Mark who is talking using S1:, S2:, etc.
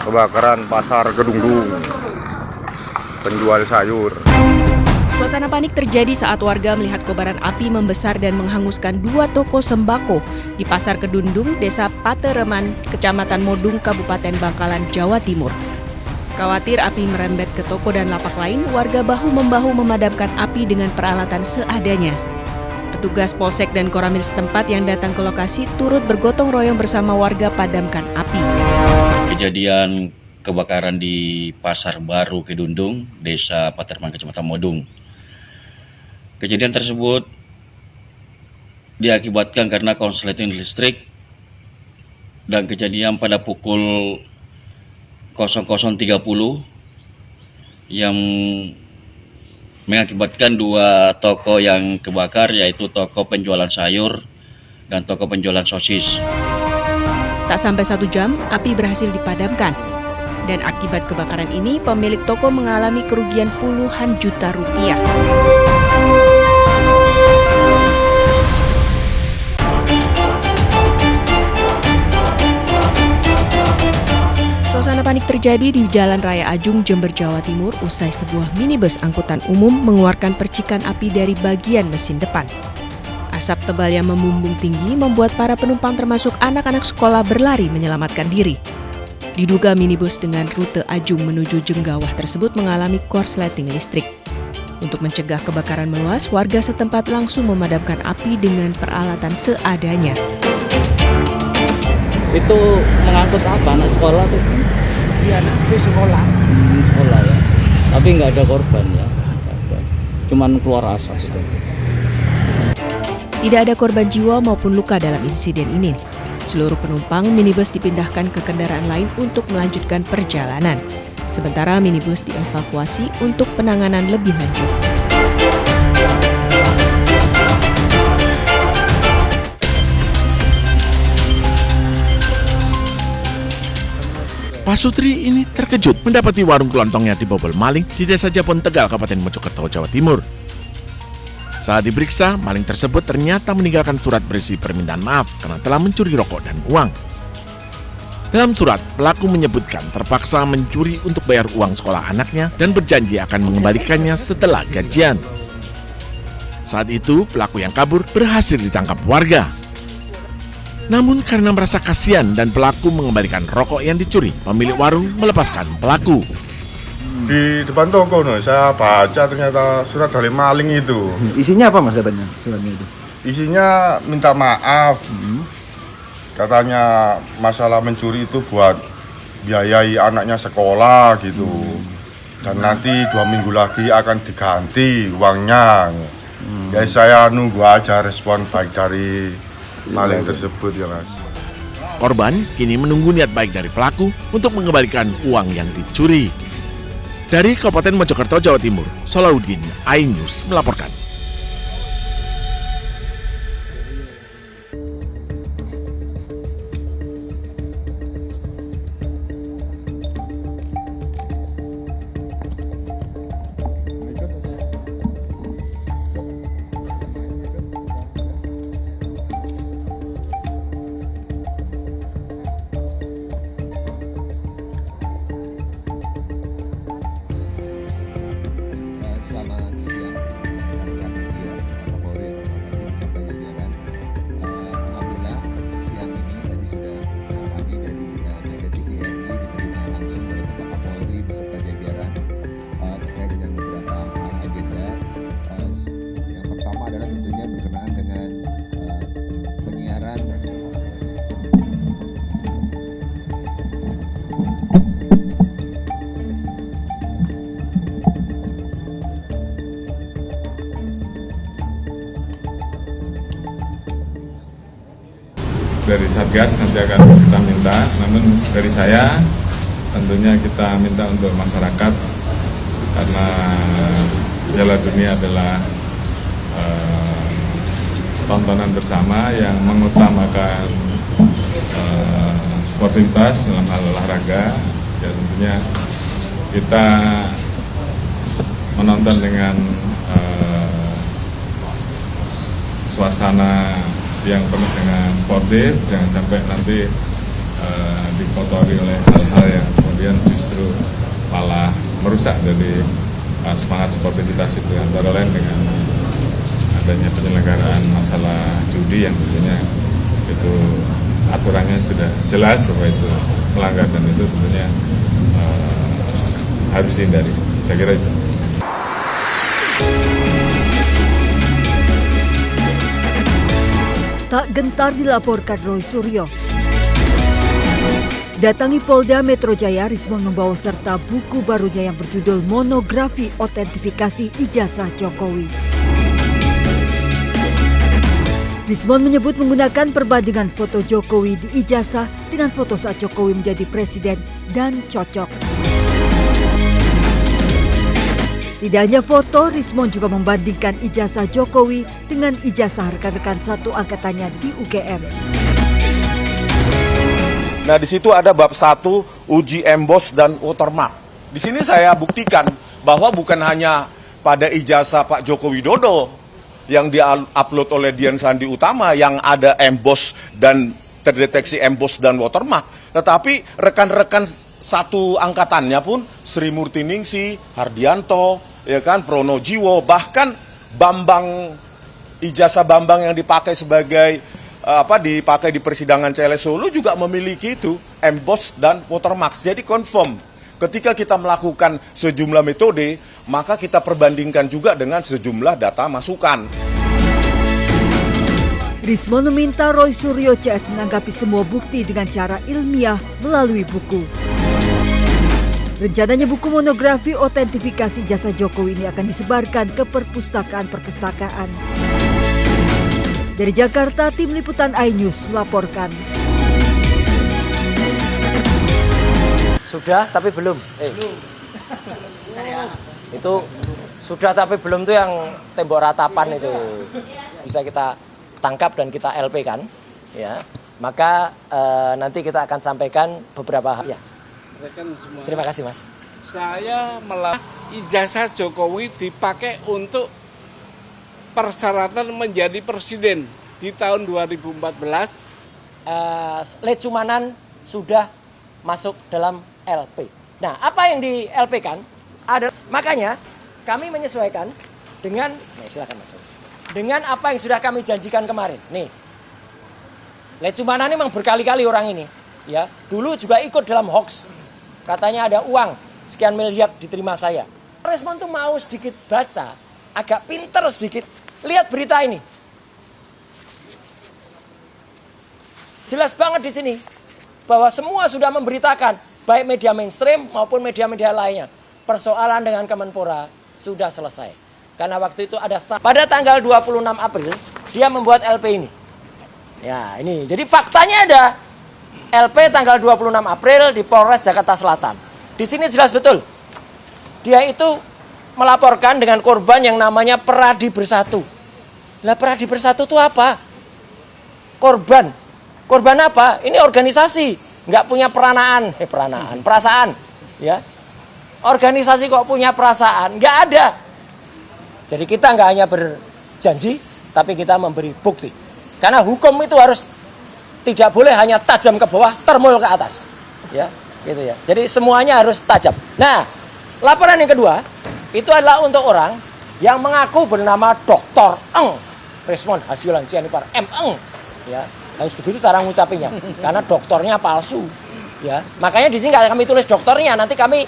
S1: kebakaran pasar Kedungdung, penjual sayur.
S2: Suasana panik terjadi saat warga melihat kobaran api membesar dan menghanguskan 2 toko sembako di Pasar Kedundung, Desa Patereman, Kecamatan Modung, Kabupaten Bangkalan, Jawa Timur. Khawatir api merembet ke toko dan lapak lain, warga bahu-membahu memadamkan api dengan peralatan seadanya. Petugas Polsek dan Koramil setempat yang datang ke lokasi turut bergotong royong bersama warga padamkan api.
S3: Kejadian kebakaran di Pasar Baru Kedundung, Desa Patereman, Kecamatan Modung. Kejadian tersebut diakibatkan karena korsleting listrik dan kejadian pada pukul 00.30 yang mengakibatkan 2 toko yang kebakar, yaitu toko penjualan sayur dan toko penjualan sosis.
S2: Tak sampai 1 jam, api berhasil dipadamkan. Dan akibat kebakaran ini, pemilik toko mengalami kerugian puluhan juta rupiah. Suasana panik terjadi di Jalan Raya Ajung, Jember, Jawa Timur usai sebuah minibus angkutan umum mengeluarkan percikan api dari bagian mesin depan. Asap tebal yang membumbung tinggi membuat para penumpang termasuk anak-anak sekolah berlari menyelamatkan diri. Diduga minibus dengan rute Ajung menuju Jenggawah tersebut mengalami korsleting listrik. Untuk mencegah kebakaran meluas, warga setempat langsung memadamkan api dengan peralatan seadanya.
S4: Itu mengangkut apa? Anak sekolah tuh?
S5: Iya, anak sekolah.
S4: Sekolah ya. Tapi nggak ada korban ya. Cuman keluar asap.
S2: Tidak ada korban jiwa maupun luka dalam insiden ini. Seluruh penumpang minibus dipindahkan ke kendaraan lain untuk melanjutkan perjalanan. Sementara minibus dievakuasi untuk penanganan lebih lanjut.
S6: Pak Sutri ini terkejut mendapati warung kelontongnya dibobol maling di Desa Japon Tegal, Kabupaten Mojokerto, Jawa Timur. Saat diperiksa, maling tersebut ternyata meninggalkan surat berisi permintaan maaf karena telah mencuri rokok dan uang. Dalam surat, pelaku menyebutkan terpaksa mencuri untuk bayar uang sekolah anaknya dan berjanji akan mengembalikannya setelah gajian. Saat itu, pelaku yang kabur berhasil ditangkap warga. Namun karena merasa kasihan dan pelaku mengembalikan rokok yang dicuri, pemilik warung melepaskan pelaku.
S1: Di depan toko, saya baca ternyata surat dari maling itu.
S5: Isinya apa mas katanya suratnya itu?
S1: Isinya minta maaf. Katanya masalah mencuri itu buat biayai anaknya sekolah gitu. Dan nanti 2 minggu lagi akan diganti uangnya. Ya saya nunggu aja respon baik dari maling tersebut ya mas.
S6: Korban kini menunggu niat baik dari pelaku untuk mengembalikan uang yang dicuri. Dari Kabupaten Mojokerto, Jawa Timur, Solahuddin, iNews melaporkan.
S7: Selamat siang rekan-rekan media, Kapolri, beserta jajaran. Alhamdulillah siang ini tadi sudah kami dari Mega TVRI diterima langsung oleh Bapak Kapolri beserta jajaran terkait dengan beberapa hal agenda. Yang pertama adalah tentunya berkenaan dengan penyiaran
S8: dari Satgas nanti akan kita minta, namun dari saya tentunya kita minta untuk masyarakat karena Piala Dunia adalah tontonan bersama yang mengutamakan sportivitas dalam hal olahraga. Ya tentunya kita menonton dengan suasana yang penuh dengan sportif, jangan sampai nanti dikotori oleh hal-hal yang kemudian terdesak dari semangat sportivitas itu, antara lain dengan adanya penyelenggaraan masalah judi yang tentunya itu aturannya sudah jelas bahwa itu melanggar, dan itu tentunya harus dihindari. Saya kira itu.
S9: Tak gentar dilaporkan Roy Suryo. Datangi Polda Metro Jaya, Rismon membawa serta buku barunya yang berjudul Monografi Otentifikasi Ijazah Jokowi. Rismon menyebut menggunakan perbandingan foto Jokowi di ijazah dengan foto saat Jokowi menjadi presiden dan cocok. Tidak hanya foto, Rismon juga membandingkan ijazah Jokowi dengan ijazah rekan-rekan satu angkatannya di UGM.
S10: Nah, di situ ada bab 1 uji emboss dan watermark. Di sini saya buktikan bahwa bukan hanya pada ijazah Pak Joko Widodo yang di-upload oleh Dian Sandi Utama yang ada emboss dan terdeteksi emboss dan watermark, tetapi rekan-rekan satu angkatannya pun Sri Murtiningsi, Hardianto, ya kan, Pronojiwo, bahkan Bambang, ijazah Bambang yang dipakai sebagai dipakai di persidangan CLS Solo juga memiliki itu emboss dan watermark. Jadi confirm ketika kita melakukan sejumlah metode, maka kita perbandingkan juga dengan sejumlah data masukan.
S9: Rismon meminta Roy Suryo CS menanggapi semua bukti dengan cara ilmiah melalui buku. Rencananya buku monografi otentifikasi jasa Jokowi ini akan disebarkan ke perpustakaan-perpustakaan. Dari Jakarta, tim liputan iNews melaporkan.
S11: Sudah tapi belum. Itu sudah tapi belum tuh yang tembok ratapan itu bisa kita tangkap dan kita LP kan, ya. Maka nanti kita akan sampaikan beberapa ya. Terima kasih, Mas.
S12: Saya ijazah Jokowi dipakai untuk persyaratan menjadi presiden di tahun 2014.
S11: Lecumanan sudah masuk dalam LP. Nah, apa yang di LP kan? Makanya kami menyesuaikan dengan, silakan masuk. Dengan apa yang sudah kami janjikan kemarin. Nih, Lecumanan ini memang berkali-kali orang ini, ya. Dulu juga ikut dalam hoax. Katanya ada uang sekian miliar diterima saya. Respon tuh mau sedikit baca, agak pinter sedikit. Lihat berita ini. Jelas banget di sini bahwa semua sudah memberitakan, baik media mainstream maupun media-media lainnya. Persoalan dengan Kemenpora sudah selesai. Karena waktu itu ada pada tanggal 26 April dia membuat LP ini. Ya, ini. Jadi faktanya ada LP tanggal 26 April di Polres Jakarta Selatan. Di sini jelas betul. Dia itu melaporkan dengan korban yang namanya Peradi Bersatu. Lah Peradi Bersatu itu apa? Korban. Korban apa? Ini organisasi, nggak punya perasaan, ya. Organisasi kok punya perasaan? Nggak ada. Jadi kita nggak hanya berjanji, tapi kita memberi bukti. Karena hukum itu harus tidak boleh hanya tajam ke bawah, termul ke atas, ya, gitu ya. Jadi semuanya harus tajam. Nah, laporan yang kedua itu adalah untuk orang yang mengaku bernama Dr. Eng Rismon Hasilan Sianipar M. Eng, ya. Harus begitu cara ngucapinya, karena doktornya palsu, ya. Makanya di sini nggak kami tulis dokternya, nanti kami